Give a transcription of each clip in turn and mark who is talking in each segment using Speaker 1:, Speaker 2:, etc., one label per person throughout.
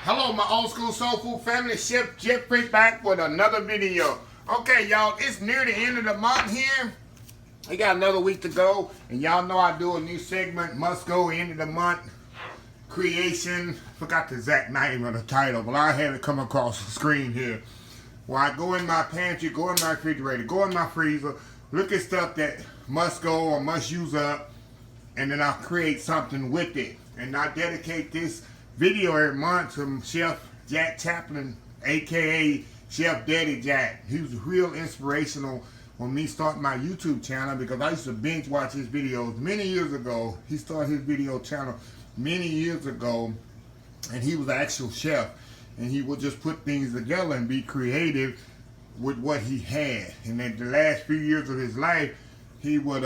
Speaker 1: Hello, my old school soul food family. Chef Jeffrey back with another video. Okay, y'all, it's near the end of the month here. We got another week to go, and y'all know I do a new segment, must go end of the month creation. Forgot the exact name of the title, but I had it come across the screen here. Where I go in my pantry, go in my refrigerator, go in my freezer, look at stuff that must go or must use up, and then I'll create something with it. And I dedicate this video every month to Chef Jack Chaplain, aka Chef Daddy Jack. He was real inspirational when me starting my YouTube channel, because I used to binge watch his videos many years ago. He started his video channel many years ago, and he was an actual chef, and he would just put things together and be creative with what he had. And then the last few years of his life, he would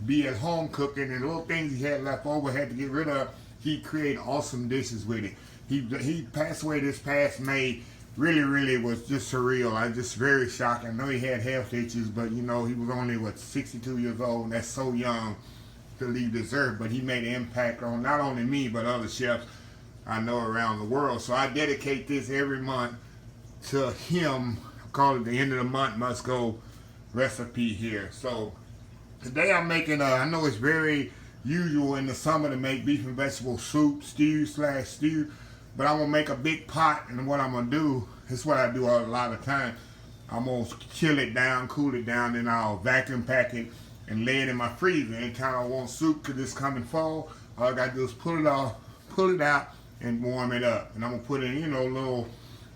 Speaker 1: be at home cooking, and little things he had left over, had to get rid of. He created awesome dishes with it. He passed away this past May. Really was just surreal. I just very shocked. I know he had health issues, but you know, he was only, what, 62 years old, and that's so young to leave this earth. But he made an impact on not only me, but other chefs I know around the world. So I dedicate this every month to him. I call it the end of the month must go recipe here. So today I'm making I know it's very usual in the summer to make beef and vegetable soup, stew, but I'm gonna make a big pot, and what I'm gonna do, this is what I do a lot of time. I'm gonna chill it down, cool it down, then I'll vacuum pack it and lay it in my freezer. Anytime I want soup, cause this coming fall, all I gotta do is pull it out and warm it up. And I'm gonna put it in, you know, little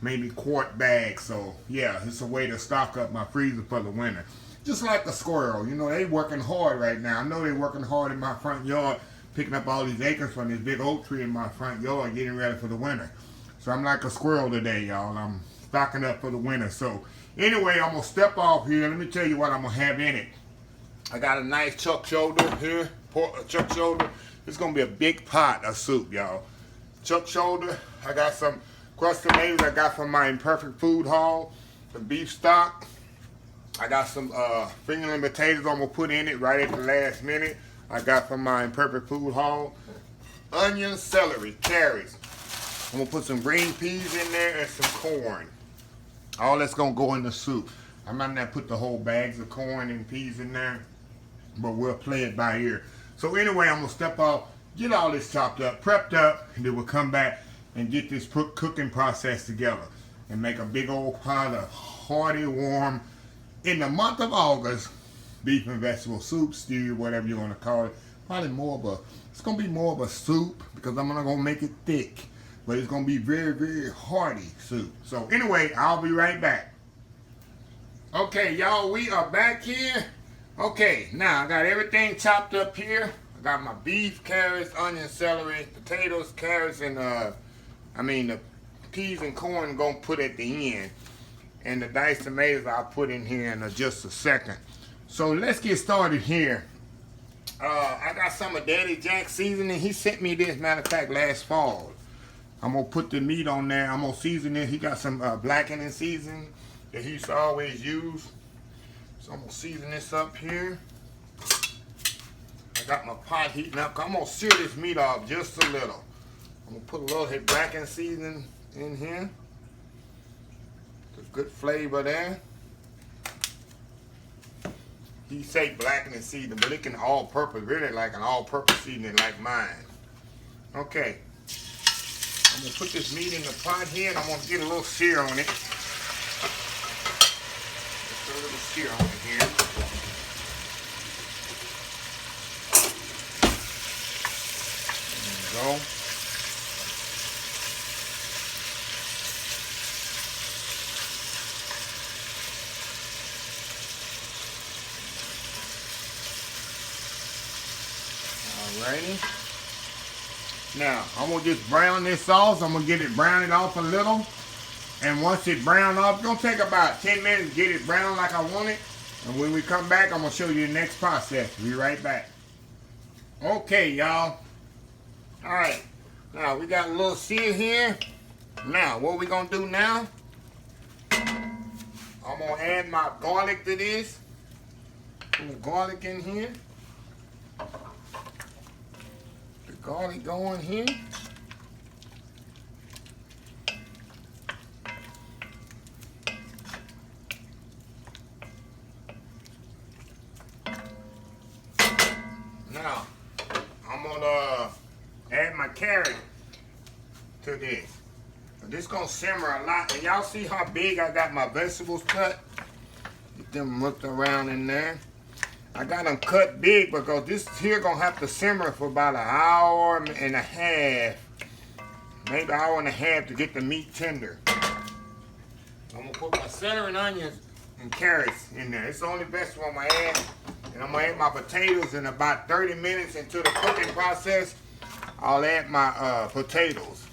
Speaker 1: maybe quart bags. So yeah, it's a way to stock up my freezer for the winter. Just like a squirrel, you know, they working hard right now. I know they working hard in my front yard, picking up all these acres from this big oak tree in my front yard, getting ready for the winter. So I'm like a squirrel today, y'all. I'm stocking up for the winter. So anyway, I'm gonna step off here. Let me tell you what I'm gonna have in it. I got a nice chuck shoulder here, chuck shoulder. It's gonna be a big pot of soup, y'all. Chuck shoulder. I got some crushed tomatoes I got from my Imperfect food haul. Some beef stock. I got some fingerling potatoes I'm going to put in it right at the last minute. I got from my Imperfect food haul. Onions, celery, carrots. I'm going to put some green peas in there and some corn. All that's going to go in the soup. I'm not going to put the whole bags of corn and peas in there, but we'll play it by ear. So anyway, I'm going to step off, get all this chopped up, prepped up, and then we'll come back and get this cooking process together and make a big old pot of hearty, warm, in the month of August, beef and vegetable soup, stew, whatever you want to call it. Probably more of a, it's going to be more of a soup, because I'm not going to make it thick. But it's going to be very hearty soup. So anyway, I'll be right back. Okay, y'all, we are back here. Okay, now I got everything chopped up here. I got my beef, carrots, onions, celery, potatoes, carrots, and the peas and corn going to put at the end. And the diced tomatoes I'll put in here in just a second. So let's get started here. I got some of Daddy Jack's seasoning. He sent me this, matter of fact, last fall. I'm going to put the meat on there. I'm going to season it. He got some blackening seasoning that he used to always use. So I'm going to season this up here. I got my pot heating up. I'm going to sear this meat off just a little. I'm going to put a little blackening seasoning in here. Good flavor there. He say blackening seasoning, but it can all-purpose, really like an all-purpose seasoning like mine. Okay. I'm gonna put this meat in the pot here, and I'm gonna get a little sear on it. Just a little sear on it here. There we go. Alrighty. Now, I'm going to just brown this sauce. I'm going to get it browned off a little. And once it brown off, it's going to take about 10 minutes to get it brown like I want it. And when we come back, I'm going to show you the next process. Be right back. Okay, y'all. Alright. Now, we got a little sear here. Now, what we going to do now, I'm going to add my garlic to this. Put the garlic in here. Garlic going here. Now, I'm gonna add my carrot to this. This gonna simmer a lot. And y'all see how big I got my vegetables cut? Get them looked around in there. I got them cut big because this here gonna have to simmer for about an hour and a half. Maybe an hour and a half to get the meat tender. I'm gonna put my celery and onions and carrots in there. It's the only vegetable I'm gonna add. And I'm gonna add my potatoes in about 30 minutes into the cooking process. I'll add my potatoes.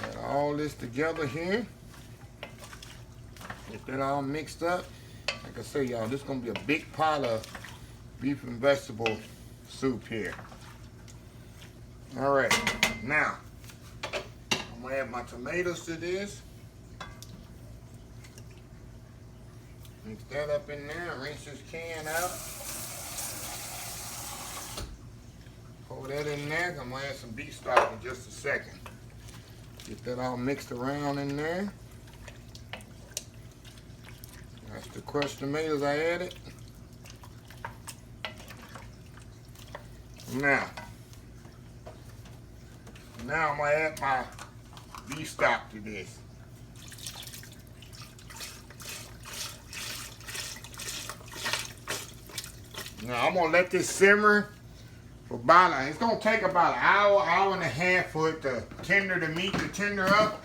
Speaker 1: Add all this together here. Get that all mixed up. Like I say, y'all, this is gonna be a big pot of beef and vegetable soup here. All right, now I'm gonna add my tomatoes to this. Mix that up in there. Rinse this can out. Pour that in there. I'm gonna add some beef stock in just a second. Get that all mixed around in there. That's the crushed tomatoes I added. Now I'm gonna add my beef stock to this. Now I'm gonna let this simmer for about, it's gonna take about an hour, hour and a half for it to tender the meat to tender up.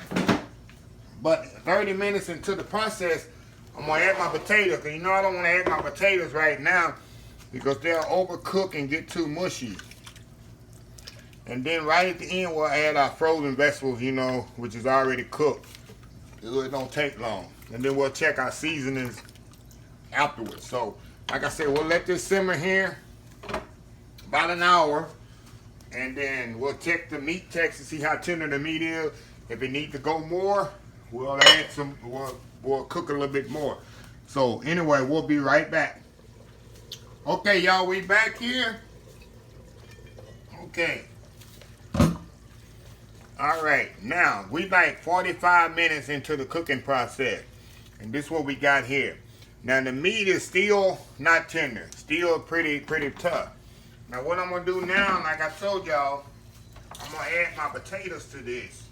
Speaker 1: But 30 minutes into the process, I'm gonna add my potatoes, because you know I don't want to add my potatoes right now because they'll overcook and get too mushy. And then right at the end, we'll add our frozen vegetables, you know, which is already cooked. It don't take long. And then we'll check our seasonings afterwards. So, like I said, we'll let this simmer here about an hour. And then we'll check the meat text to see how tender the meat is. If it needs to go more, we'll add some, we'll cook a little bit more. So anyway, we'll be right back. Okay, y'all, we back here. Okay. All right, now we like 45 minutes into the cooking process. And this is what we got here. Now the meat is still not tender, still pretty tough. Now what I'm gonna do now, like I told y'all, I'm gonna add my potatoes to this.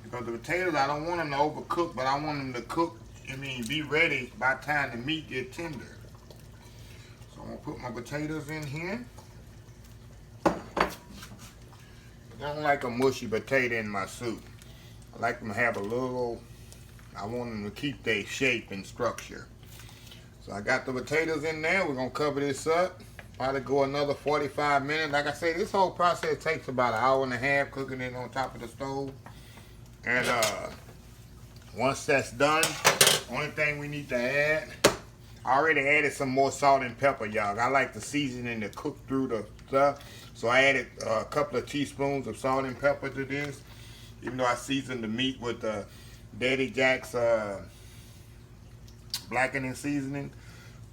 Speaker 1: Because the potatoes, I don't want them to overcook, but I want them to cook, be ready by the time the meat get tender. So I'm gonna put my potatoes in here. I don't like a mushy potato in my soup. I like them to have a little, I want them to keep their shape and structure. So I got the potatoes in there. We're gonna cover this up. Probably go another 45 minutes. Like I said, this whole process takes about an hour and a half cooking it on top of the stove. And once that's done, only thing we need to add, I already added some more salt and pepper, y'all. I like the seasoning to cook through the stuff. So I added a couple of teaspoons of salt and pepper to this. Even though I seasoned the meat with Daddy Jack's blackening seasoning.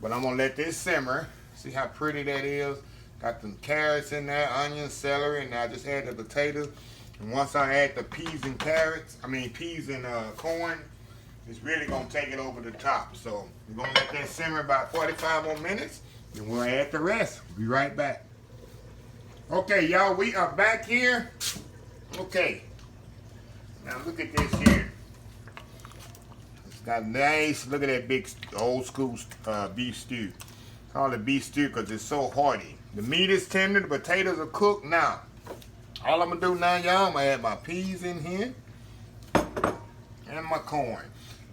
Speaker 1: But I'm gonna let this simmer. See how pretty that is? Got some carrots in there, onions, celery, and I just add the potatoes. And once I add the peas and peas and corn, it's really gonna take it over the top. So we're gonna let that simmer about 45 more minutes, and we'll add the rest. We'll be right back. Okay, y'all, we are back here. Okay, now look at this here. It's got nice, look at that big old school beef stew. Call it beef stew because it's so hearty. The meat is tender, the potatoes are cooked. Now, all I'm gonna do now, y'all, I'm gonna add my peas in here and my corn.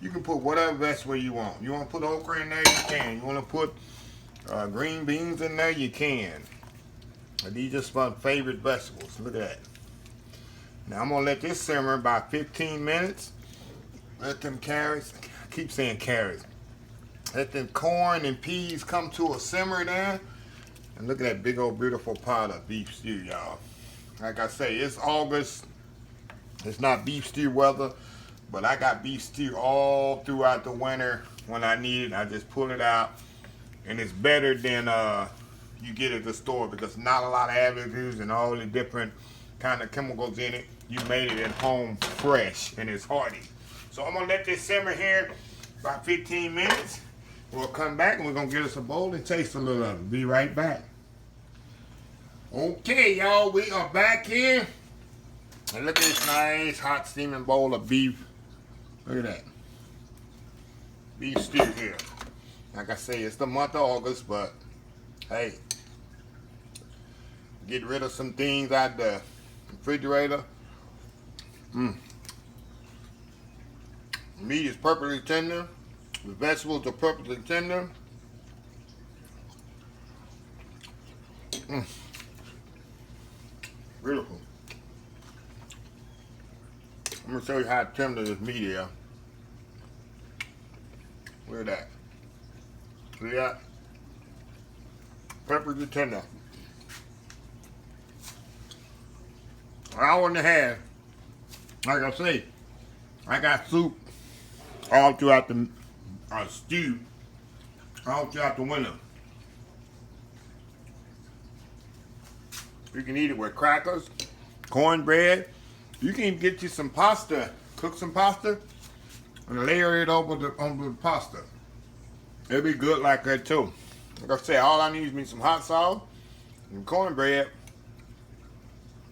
Speaker 1: You can put whatever vegetable you want. You want to put okra in there, you can. You want to put green beans in there, you can. These are just my favorite vegetables. Look at that. Now I'm gonna let this simmer about 15 minutes. Let them carrots, I keep saying carrots. Let them corn and peas come to a simmer there. And look at that big old beautiful pot of beef stew, y'all. Like I say, it's August. It's not beef stew weather, but I got beef stew all throughout the winter. When I need it, I just pull it out. And it's better than you get at the store because not a lot of additives and all the different kind of chemicals in it. You made it at home fresh and it's hearty. So I'm gonna let this simmer here about 15 minutes. We'll come back and we're gonna get us a bowl and taste a little of it. Be right back. Okay, y'all, we are back here. And look at this nice hot steaming bowl of beef. Look at that. Beef stew here. Like I say, it's the month of August, but hey, get rid of some things out the refrigerator. Meat is perfectly tender. The vegetables are perfectly tender. Beautiful. I'm gonna show you how tender this meat is. Look at that. See that? Perfectly tender. An hour and a half. Like I say, I got soup all throughout the stew all throughout the winter. You can eat it with crackers, cornbread. You can even get you some pasta, cook some pasta, and layer it over the pasta. It'll be good like that too. Like I say, all I need is me some hot sauce and cornbread,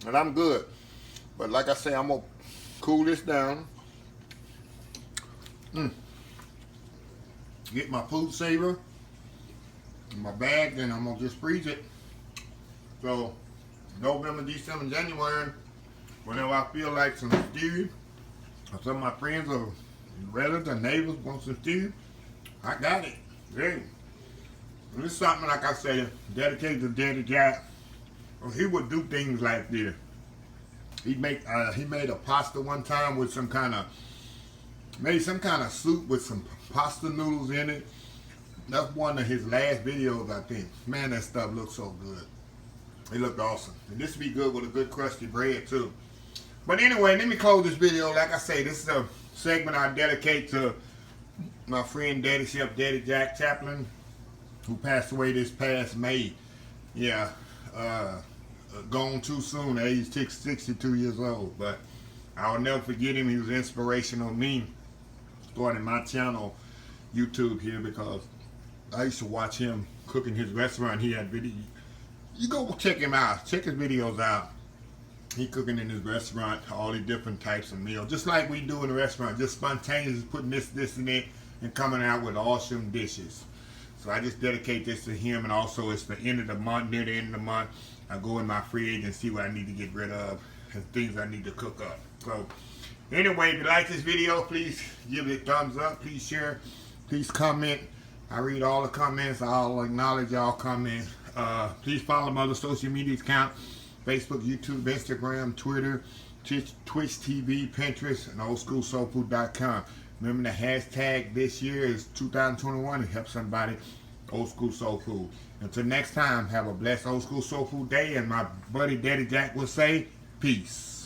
Speaker 1: and I'm good. But like I say, I'm gonna cool this down. Get my food saver in my bag, then I'm gonna just freeze it. So November, December, January, whenever I feel like some stew, or some of my friends or relatives or neighbors want some stew, I got it. Hey. And this is something, like I said, dedicated to Daddy Jack. Well, he would do things like this. He made a pasta one time with made some kind of soup with some pasta noodles in it. That's one of his last videos, I think. Man, that stuff looks so good. It looked awesome. And this would be good with a good crusty bread too. But anyway, let me close this video. Like I say, this is a segment I dedicate to my friend Daddy Chef Daddy Jack Chaplain, who passed away this past May. Yeah, gone too soon, age 62 years old. But I'll never forget him. He was inspirational to me starting my channel, YouTube here, because I used to watch him cook in his restaurant. He had video. You go check him out. Check his videos out. He cooking in his restaurant, all the different types of meals, just like we do in the restaurant, just spontaneous, putting this, and that, and coming out with awesome dishes. So I just dedicate this to him, and also it's the end of the month, near the end of the month. I go in my fridge and see what I need to get rid of and things I need to cook up. So anyway, if you like this video, please give it a thumbs up. Please share. Please comment. I read all the comments. I'll acknowledge y'all comments. Please follow my other social media accounts: Facebook, YouTube, Instagram, Twitter, Twitch TV, Pinterest, and oldschoolsoulfood.com. Remember the hashtag this year is 2021 to help somebody, Old School Soul Food. Until next time, have a blessed Old School Soul Food day, and my buddy Daddy Jack will say, peace.